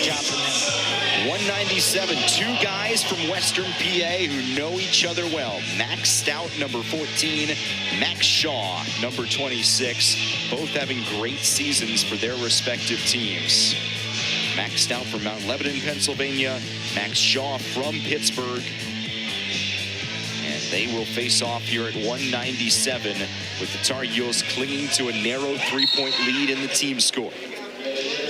job from him. 197, two guys from Western PA who know each other well. Max Stout, number 14, Max Shaw, number 26, both having great seasons for their respective teams. Max Stout from Mount Lebanon, Pennsylvania, Max Shaw from Pittsburgh. And they will face off here at 197 with the Tar Heels clinging to a narrow three-point lead in the team score.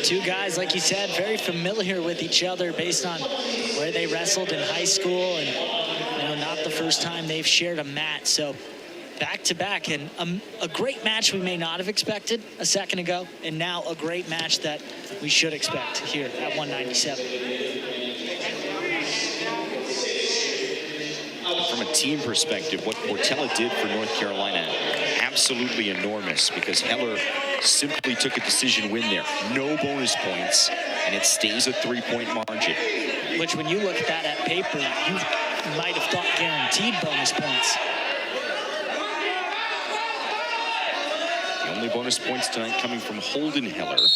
Two guys, like you said, very familiar with each other based on where they wrestled in high school, and not the first time they've shared a mat. So back-to-back, and a great match we may not have expected a second ago, and now a great match that we should expect here at 197. From a team perspective, what Portela did for North Carolina, absolutely enormous, because Heller simply took a decision win there. No bonus points, and it stays a three-point margin. Which, when you look at that at paper, you might have thought guaranteed bonus points. The only bonus points tonight coming from Holden Heller,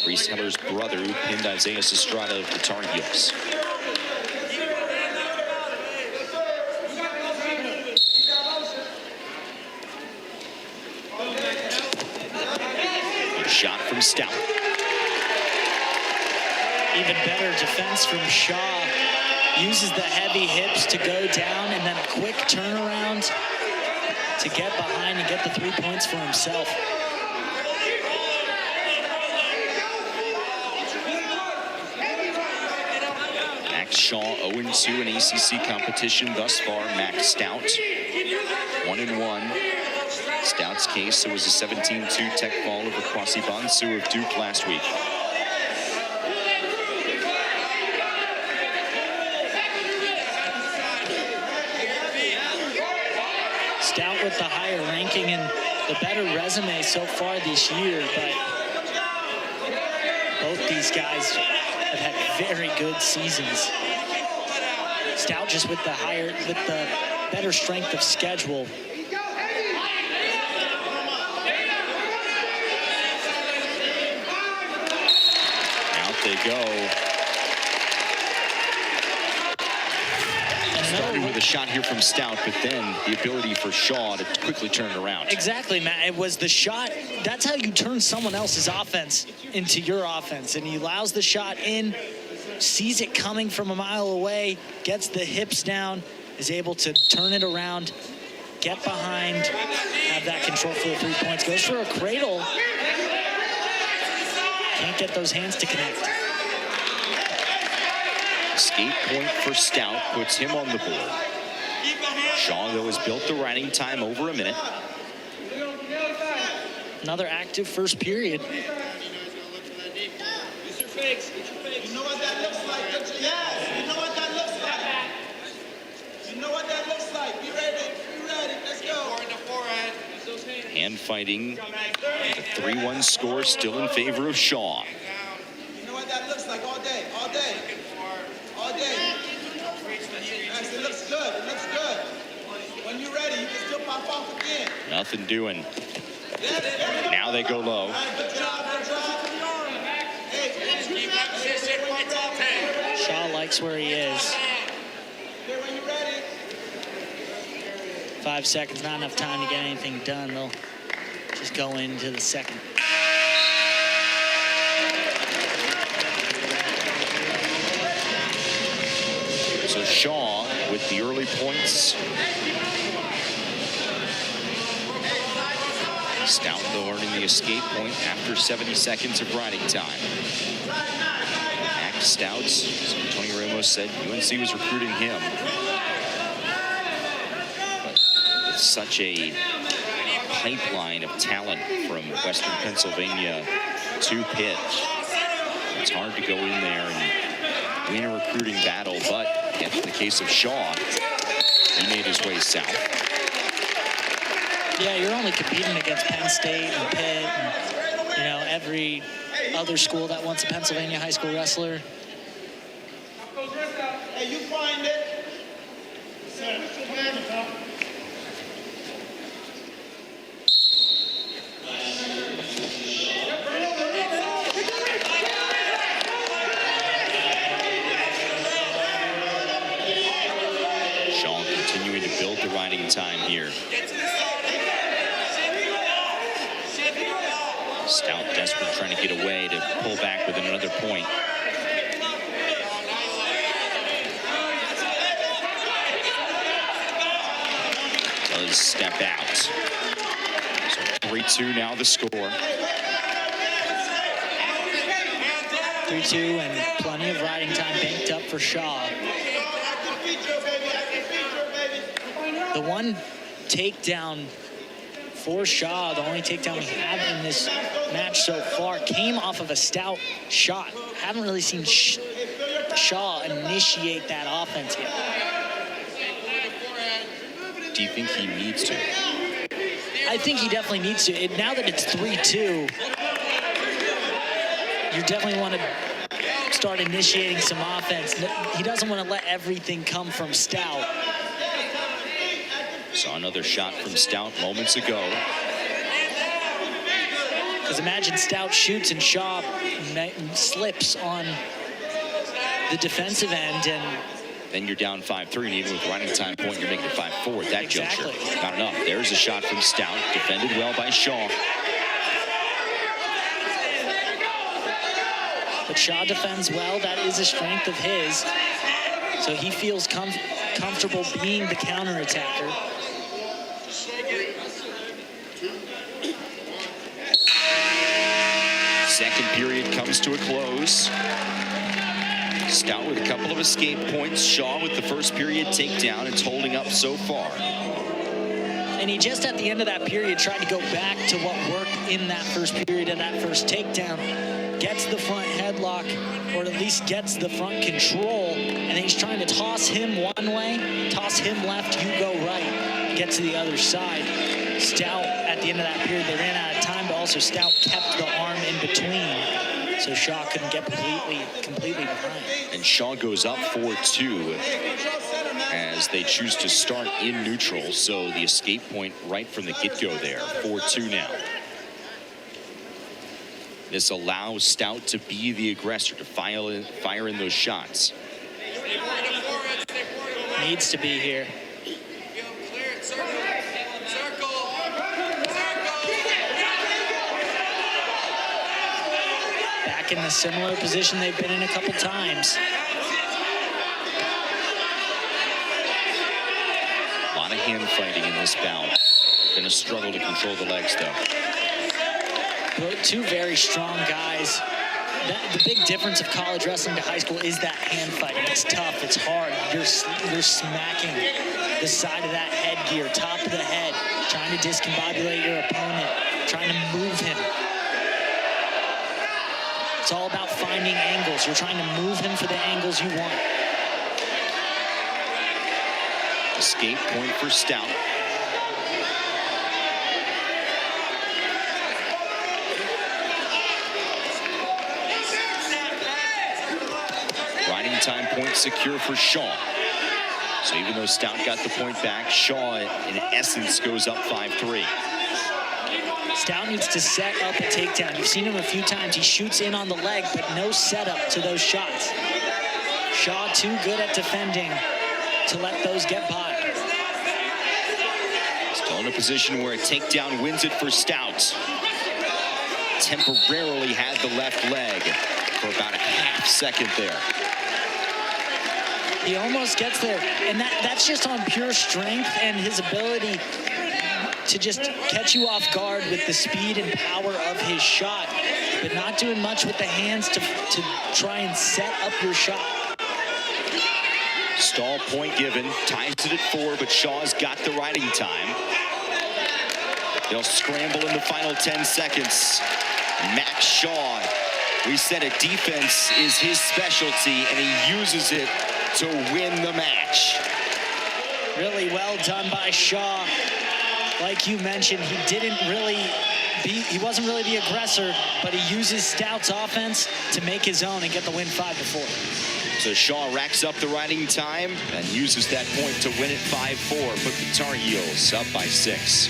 Reese Heller's brother, who pinned Isaiah Estrada of the Tar Heels. Shot from Stout. Even better defense from Shaw. Uses the heavy hips to go down, and then a quick turnaround to get behind and get the 3 points for himself. Max Shaw 0-2 in ACC competition thus far. Max Stout 1-1. Stout's case, it was a 17-2 tech fall over Kwasi Bonsu of Duke last week. Stout with the higher ranking and the better resume so far this year, but both these guys have had very good seasons. Stout just with the better strength of schedule. They go. Started with a shot here from Stout, but then the ability for Shaw to quickly turn it around. Exactly, Matt. It was the shot. That's how you turn someone else's offense into your offense. And he allows the shot in, sees it coming from a mile away, gets the hips down, is able to turn it around, get behind, have that control for the 3 points. Goes for a cradle. Can't get those hands to connect. Escape point for Stout puts him on the board. Shaw, though, has built the running time over a minute. Another active first period. You know what that looks like? Yes, you know what that looks like. You know what that looks like. Be ready. Be ready. Let's go. Hand fighting. The 3-1 score still in favor of Shaw. You know what that looks like all day. All day. All day. Yes, it looks good. It looks good. When you're ready, you can still pop off again. Nothing doing. Now they go low. Good job. Good job. Shaw likes where he is. When you're ready. 5 seconds, not enough time to get anything done. They'll just go into the second. So Shaw with the early points. Stout, though, earning the escape point after 70 seconds of riding time. Max Stout, as Tony Ramos said, UNC was recruiting him. But with such a pipeline of talent from Western Pennsylvania to Pitt, it's hard to go in there and win a recruiting battle, but in the case of Shaw, he made his way south. Yeah, you're only competing against Penn State and Pitt and, every other school that wants a Pennsylvania high school wrestler. Hey, you find it. opportunity to build the riding time here. Stout desperate, trying to get away to pull back within another point. Does step out. So 3-2 now the score. 3-2 and plenty of riding time banked up for Shaw. The one takedown for Shaw, the only takedown we have in this match so far, came off of a Stout shot. Haven't really seen Shaw initiate that offense yet. Do you think he needs to? I think he definitely needs to. Now that it's 3-2, you definitely want to start initiating some offense. He doesn't want to let everything come from Stout. Saw another shot from Stout moments ago. Because imagine Stout shoots and Shaw slips on the defensive end, and then you're down 5-3, and even with riding time point, you're making it 5-4 at that Exactly. juncture. Not enough. There's a shot from Stout, defended well by Shaw. But Shaw defends well. That is a strength of his. So he feels comfortable being the counterattacker. Second period comes to a close. Stout with a couple of escape points. Shaw with the first period takedown. It's holding up so far. And he just at the end of that period tried to go back to what worked in that first period and that first takedown. Gets the front headlock, or at least gets the front control, and then he's trying to toss him one way, toss him left, you go right, get to the other side. Stout, at the end of that period, they ran out of time, but also Stout kept the arm in between, so Shaw couldn't get completely behind. And Shaw goes up 4-2 as they choose to start in neutral, so the escape point right from the get-go there. 4-2 now. This allows Stout to be the aggressor, to fire in those shots. Needs to be here. Back in the similar position they've been in a couple times. A lot of hand fighting in this bout. Gonna struggle to control the legs, though. Two very strong guys. The big difference of college wrestling to high school is that hand fighting. It's tough, it's hard. You're smacking the side of that headgear, top of the head, trying to discombobulate your opponent, trying to move him. It's all about finding angles. You're trying to move him for the angles you want. Escape point for Stout. Riding time point secure for Shaw. So even though Stout got the point back, Shaw in essence goes up 5-3. Stout needs to set up a takedown. You've seen him a few times. He shoots in on the leg, but no setup to those shots. Shaw too good at defending to let those get by. Still in a position where a takedown wins it for Stout. Temporarily had the left leg for about a half second there. He almost gets there, and that's just on pure strength and his ability to just catch you off guard with the speed and power of his shot, but not doing much with the hands to try and set up your shot. Stall point given, ties it at 4, but Shaw's got the riding time. They'll scramble in the final 10 seconds. Max Shaw, we said it, defense is his specialty, and he uses it to win the match. Really well done by Shaw. Like you mentioned, he wasn't really the aggressor, but he uses Stout's offense to make his own and get the win 5-4. So Shaw racks up the riding time and uses that point to win it 5-4. Put the Tar Heels up by 6.